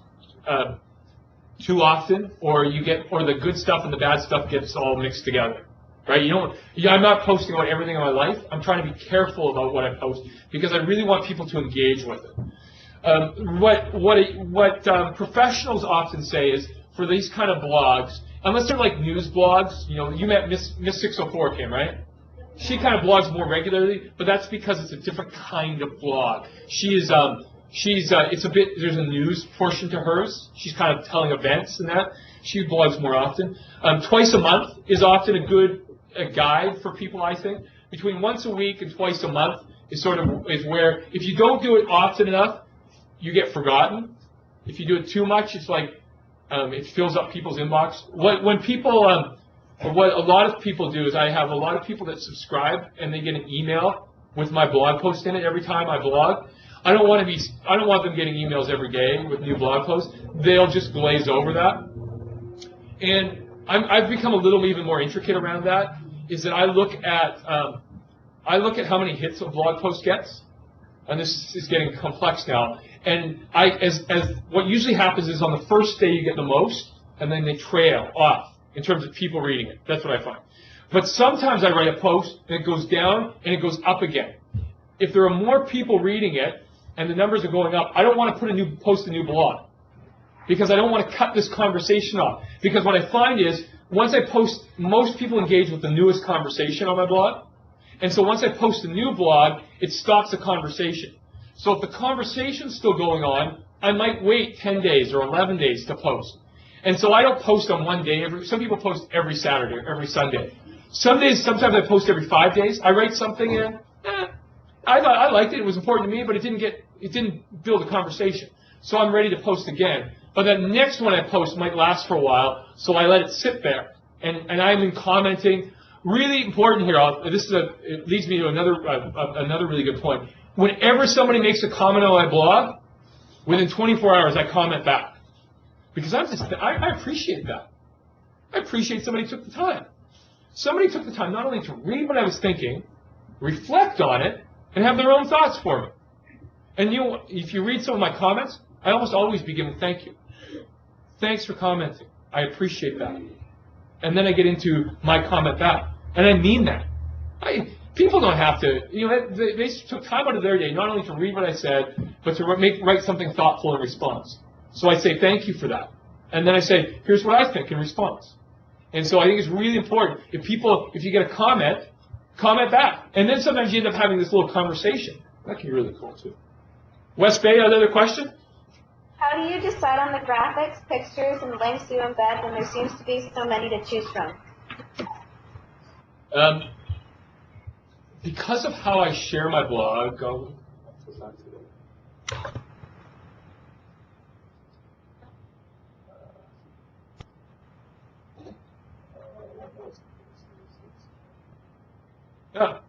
too often, or the good stuff and the bad stuff gets all mixed together, right? I'm not posting about everything in my life. I'm trying to be careful about what I post because I really want people to engage with it. What professionals often say is for these kind of blogs, unless they're like news blogs, you met Miss 604 Kim, right? She kind of blogs more regularly, but that's because it's a different kind of blog. There's a news portion to hers. She's kind of telling events and that. She blogs more often. Twice a month is often a guide for people, I think. Between once a week and twice a month is where, if you don't do it often enough, you get forgotten. If you do it too much, it's like it fills up people's inbox. What a lot of people do is I have a lot of people that subscribe and they get an email with my blog post in it every time I blog. I don't want them getting emails every day with new blog posts. They'll just glaze over that. And I've become a little even more intricate around that. Is that I look at how many hits a blog post gets, and this is getting complex now. And as what usually happens is on the first day you get the most, and then they trail off in terms of people reading it. That's what I find. But sometimes I write a post and it goes down and it goes up again. If there are more people reading it and the numbers are going up, I don't want to post a new blog because I don't want to cut this conversation off. Because what I find is once I post, most people engage with the newest conversation on my blog. And so once I post a new blog, it stops the conversation. So if the conversation's still going on, I might wait 10 days or 11 days to post. And so I don't post on one day. Some people post every Saturday or every Sunday. Sometimes I post every 5 days. I write something in. I liked it. It was important to me, but it didn't build a conversation. So I'm ready to post again. But the next one I post might last for a while, so I let it sit there. And I'm in commenting. Really important here. It leads me to another really good point. Whenever somebody makes a comment on my blog, within 24 hours I comment back. Because I appreciate that. I appreciate somebody took the time. Somebody took the time not only to read what I was thinking, reflect on it, and have their own thoughts for me. And you know, if you read some of my comments, I almost always begin with thank you. Thanks for commenting. I appreciate that. And then I get into my comment back. And I mean that. People don't have to, you know, they took time out of their day not only to read what I said, but to write something thoughtful in response. So I say thank you for that. And then I say, here's what I think in response. And so I think it's really important. If you get a comment, comment back. And then sometimes you end up having this little conversation. That can be really cool too. West Bay, another question? How do you decide on the graphics, pictures, and links you embed when there seems to be so many to choose from? Because of how I share my blog, oh,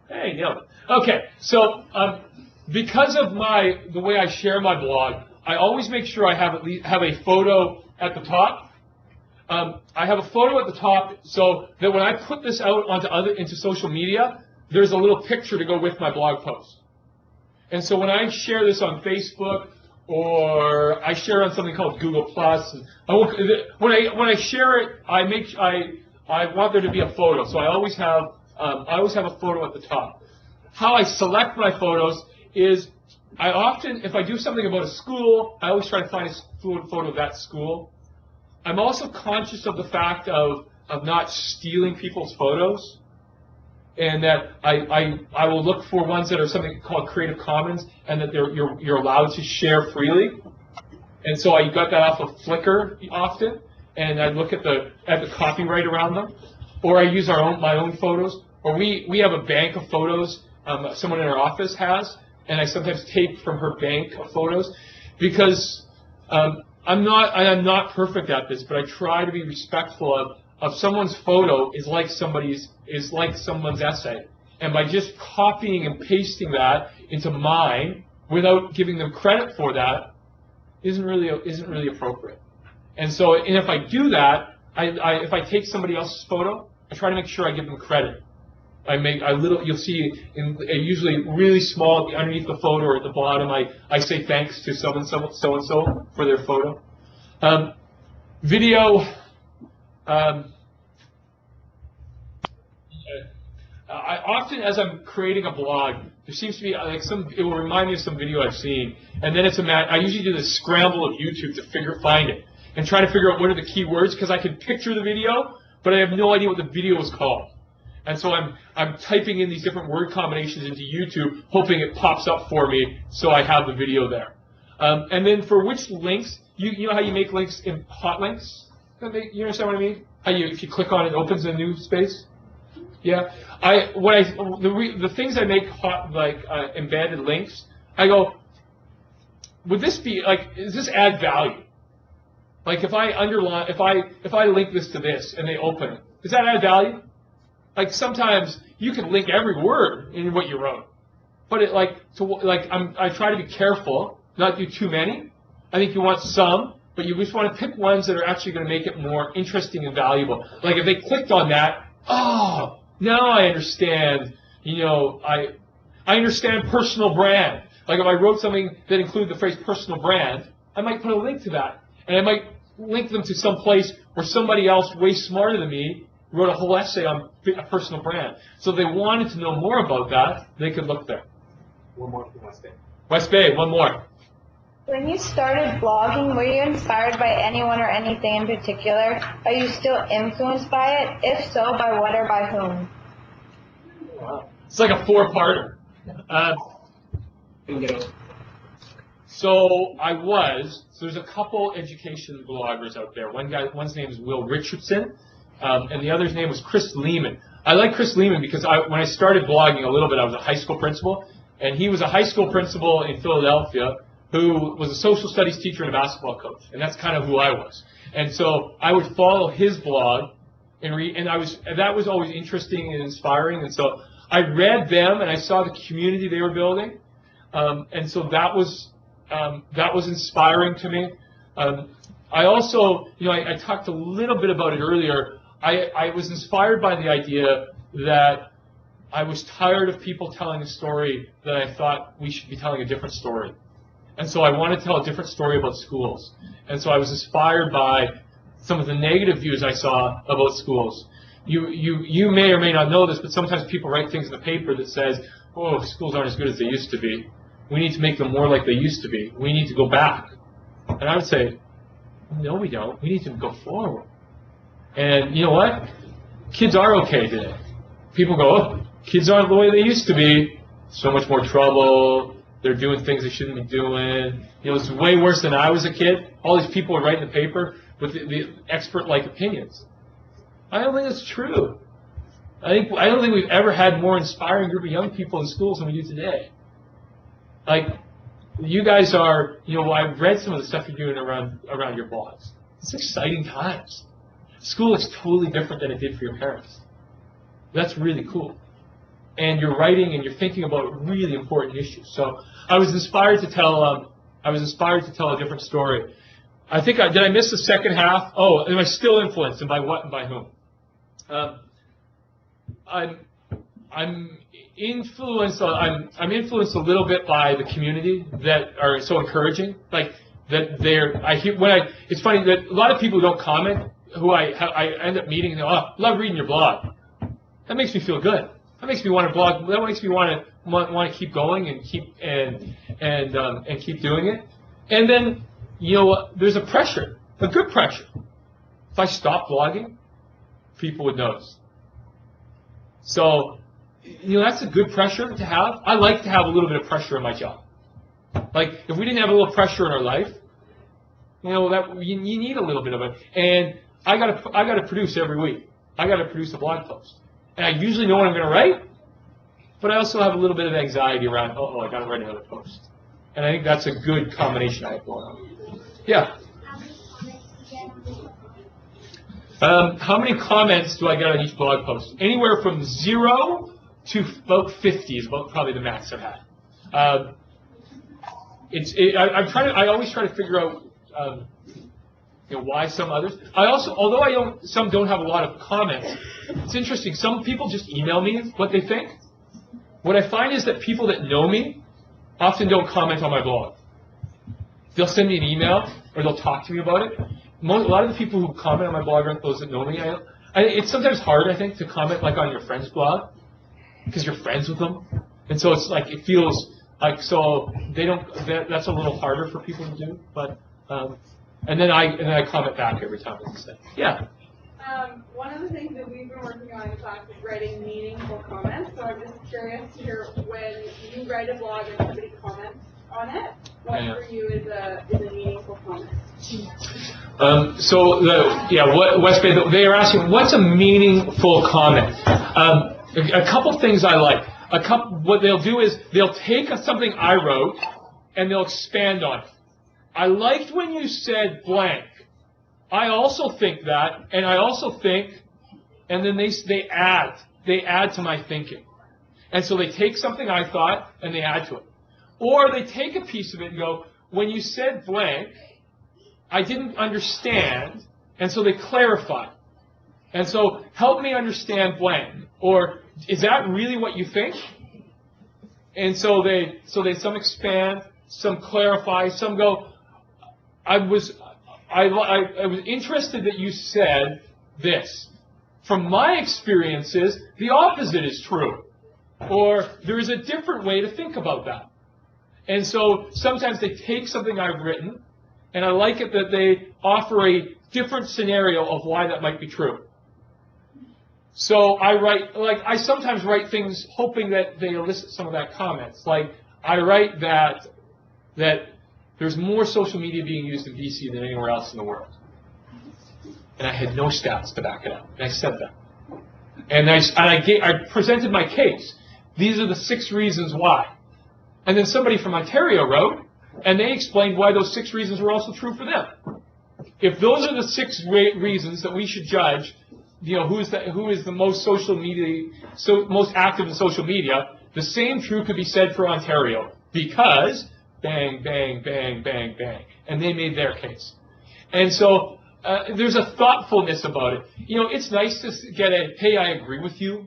hey, nailed it. Okay, so because of the way I share my blog, I always make sure I have a photo at the top. I have a photo at the top so that when I put this out into social media, there's a little picture to go with my blog post. And so when I share this on Facebook or I share on something called Google Plus, when I share it, I want there to be a photo. So I always have a photo at the top. How I select my photos is I often, if I do something about a school, I always try to find a photo of that school. I'm also conscious of the fact of not stealing people's photos, and that I will look for ones that are something called Creative Commons, and that you're allowed to share freely. And so I got that off of Flickr often, and I look at the copyright around them, or I use my own photos, or we have a bank of photos someone in our office has, and I sometimes take from her bank of photos, because I'm not perfect at this, but I try to be respectful of someone's photo is like someone's essay, and by just copying and pasting that into mine without giving them credit for that isn't really appropriate. And so, and if I do that, if I take somebody else's photo, I try to make sure I give them credit. You'll see usually really small underneath the photo or at the bottom, I say thanks to so and so for their photo. Video. I often, as I'm creating a blog, there seems to be it will remind me of some video I've seen, and then I usually do this scramble of YouTube to find it and try to figure out what are the key words, because I can picture the video, but I have no idea what the video is called. And so I'm typing in these different word combinations into YouTube, hoping it pops up for me, so I have the video there. And then for which links, you know how you make links in hot links? You understand what I mean? If you click on it, it opens a new space. Yeah. The things I make hot, embedded links, I go, would this be does this add value? Like if I link this to this and they open it, does that add value? Like sometimes you can link every word in what you wrote, but I try to be careful, not do too many. I think you want some, but you just want to pick ones that are actually going to make it more interesting and valuable. Like if they clicked on that, oh, now I understand. I understand personal brand. Like if I wrote something that included the phrase personal brand, I might put a link to that, and I might link them to some place where somebody else way smarter than me wrote a whole essay on a personal brand. So if they wanted to know more about that, they could look there. One more from West Bay. West Bay, one more. When you started blogging, were you inspired by anyone or anything in particular? Are you still influenced by it? If so, by what or by whom? Wow. It's like a four-parter. So there's a couple education bloggers out there. One's name is Will Richardson, and the other's name was Chris Lehman. I like Chris Lehman because when I started blogging a little bit, I was a high school principal, and he was a high school principal in Philadelphia who was a social studies teacher and a basketball coach, and that's kind of who I was. And so I would follow his blog and read, and that was always interesting and inspiring. And so I read them, and I saw the community they were building, and so that was inspiring to me. I also, I talked a little bit about it earlier. I was inspired by the idea that I was tired of people telling a story that I thought we should be telling a different story. And so I wanted to tell a different story about schools. And so I was inspired by some of the negative views I saw about schools. You may or may not know this, but sometimes people write things in the paper that says, oh, schools aren't as good as they used to be. We need to make them more like they used to be. We need to go back. And I would say, no, we don't. We need to go forward. And you know what? Kids are okay today. People go, oh, kids aren't the way they used to be. So much more trouble. They're doing things they shouldn't be doing. You know, it's way worse than I was a kid. All these people are writing the paper with the expert-like opinions. I don't think that's true. I don't think we've ever had more inspiring group of young people in schools than we do today. Like, you guys are, you know, I've read some of the stuff you're doing around your blogs. It's exciting times. School is totally different than it did for your parents. That's really cool. And you're writing and you're thinking about really important issues. So I was inspired to tell a different story. I think did I miss the second half? Oh, am I still influenced, and by what and by whom? I'm influenced a little bit by the community that are so encouraging. Like that it's funny that a lot of people who don't comment, who I end up meeting, and oh, love reading your blog. That makes me feel good. That makes me want to blog. That makes me want to keep going and keep doing it. And then, you know, there's a pressure, a good pressure. If I stop blogging, people would notice. So, you know, that's a good pressure to have. I like to have a little bit of pressure in my job. Like, if we didn't have a little pressure in our life, you know, that you need a little bit of it. And I gotta produce every week. I gotta produce a blog post. And I usually know what I'm going to write, but I also have a little bit of anxiety around, oh, I got to write another post. And I think that's a good combination I have going on. Yeah? How many comments do I get on each blog post? Anywhere from 0 to about 50 is about probably the max I've had. I always try to figure out you know, why some others. Although some don't have a lot of comments, it's interesting. Some people just email me what they think. What I find is that people that know me often don't comment on my blog. They'll send me an email or they'll talk to me about it. A lot of the people who comment on my blog aren't those that know me. It's sometimes hard, I think, to comment like on your friend's blog because you're friends with them, and so it's like it feels like so they don't. That's a little harder for people to do, but. And then I comment back every time it's said. Yeah. One of the things that we've been working on in class is writing meaningful comments. So I'm just curious to hear when you write a blog and somebody comments on it, what for you is a meaningful comment? West Bay, they are asking what's a meaningful comment. A couple things I like. What they'll do is they'll take something I wrote and they'll expand on it. I liked when you said blank. I also think that, and I also think, and then they add to my thinking. And so they take something I thought and they add to it. Or they take a piece of it and go, when you said blank, I didn't understand, and so they clarify. And so help me understand blank. Or is that really what you think? And so they some expand, some clarify, some go, I was interested that you said this. From my experiences, the opposite is true. Or there is a different way to think about that. And so sometimes they take something I've written, and I like it that they offer a different scenario of why that might be true. So I sometimes write things hoping that they elicit some of that comments. Like I write that there's more social media being used in BC than anywhere else in the world. And I had no stats to back it up. And I said that. And I presented my case. These are the 6 reasons why. And then somebody from Ontario wrote, and they explained why those 6 reasons were also true for them. If those are the 6 reasons that we should judge, you know, who is the most most active in social media, the same true could be said for Ontario. Because bang, bang, bang, bang, bang. And they made their case. And so there's a thoughtfulness about it. It's nice to get a, hey, I agree with you,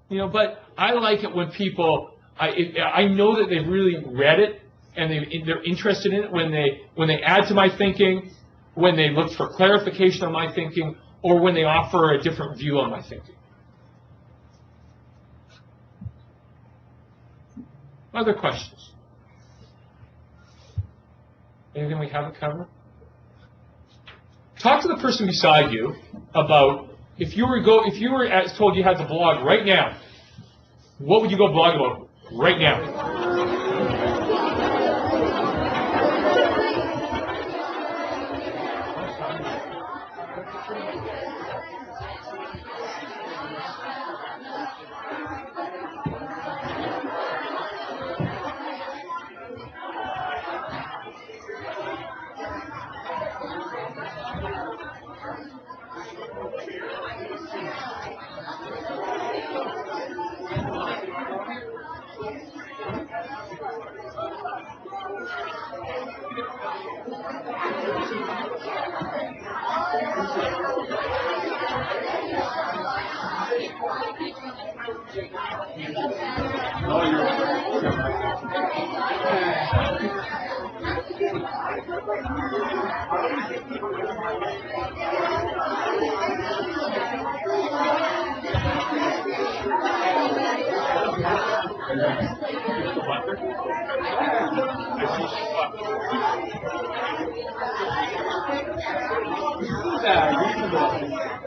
but I like it when people, I know that they've really read it and they're interested in it when they add to my thinking, when they look for clarification on my thinking, or when they offer a different view on my thinking. Other questions? Anything we haven't covered? Talk to the person beside you about if you were told you had to blog right now, what would you go blog about right now?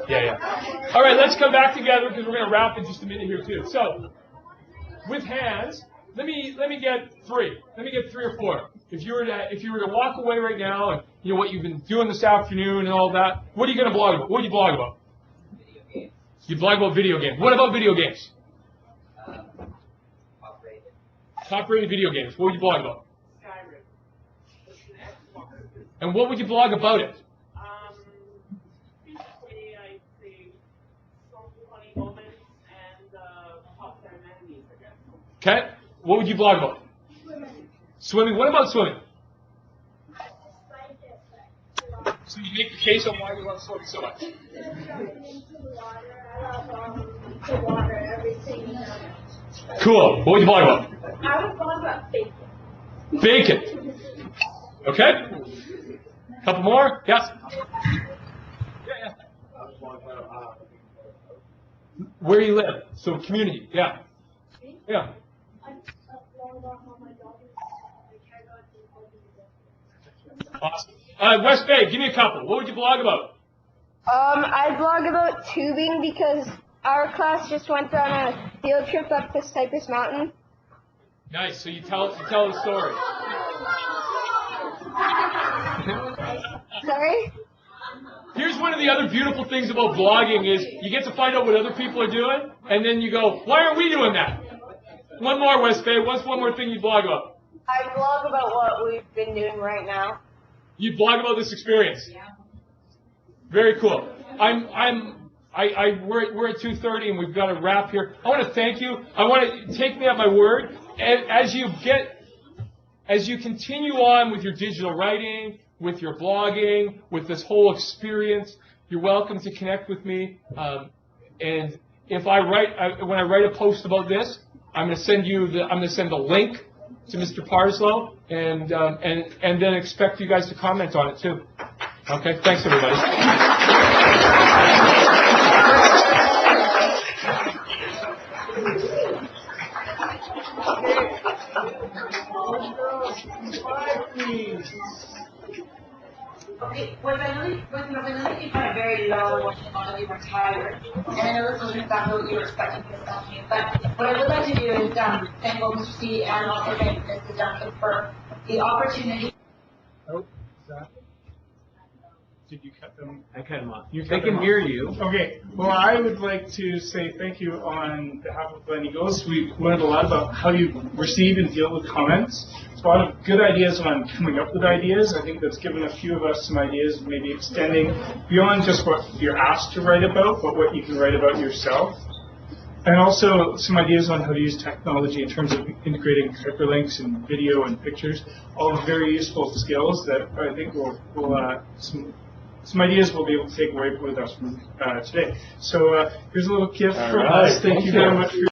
Yeah. All right, let's come back together because we're going to wrap in just a minute here too. So, with hands, let me get three. Let me get 3 or 4. If you were to walk away right now and what you've been doing this afternoon and all that, what are you going to blog about? What do you blog about? Video games. You blog about video games. What about video games? Top-rated. Top-rated video games. What would you blog about? Skyrim. And what would you blog about it? Basically, I'd say some funny moments and top 10 enemies, I guess. Okay. What would you blog about? Swimming. What about swimming? So you make the case on why you love swimming so much. Cool. What would you blog about? I would blog about bacon. Bacon. Okay. Couple more? Yes. Yeah. Where you live? So community. Yeah. Yeah. Awesome. West Bay, give me a couple. What would you blog about? I blog about tubing because our class just went on a field trip up to Cypress Mountain. Nice. So you tell the story. Sorry? Here's one of the other beautiful things about blogging is you get to find out what other people are doing, and then you go, why aren't we doing that? One more, West Bay. What's one more thing you blog about? I blog about what we've been doing right now. You blog about this experience. Yeah. Very cool. We're at 2:30 and we've got to wrap here. I want to thank you. I want to take me at my word. And as you continue on with your digital writing, with your blogging, with this whole experience, you're welcome to connect with me. And if when I write a post about this, I'm going to send the link to Mr. Parslow, and then expect you guys to comment on it too. Okay, thanks everybody. Okay, with Melanie, you kind of very low when a lot of you were tired, and I know this wasn't exactly what you were expecting this afternoon, but what I would like to do is thank both Mr. C and also thank Mr. Duncan for the opportunity. Oh, sorry. Did you cut them? I cut them off. You They cut can them hear off. you. Okay. Well, I would like to say thank you on behalf of Glen Eagles. We learned a lot about how you receive and deal with comments. It's a lot of good ideas on coming up with ideas. I think that's given a few of us some ideas, maybe extending beyond just what you're asked to write about, but what you can write about yourself. And also some ideas on how to use technology in terms of integrating hyperlinks and video and pictures. All very useful skills that I think will some some ideas we'll be able to take away with us from today. So here's a little gift All from right, us. Thank thank you you. very much for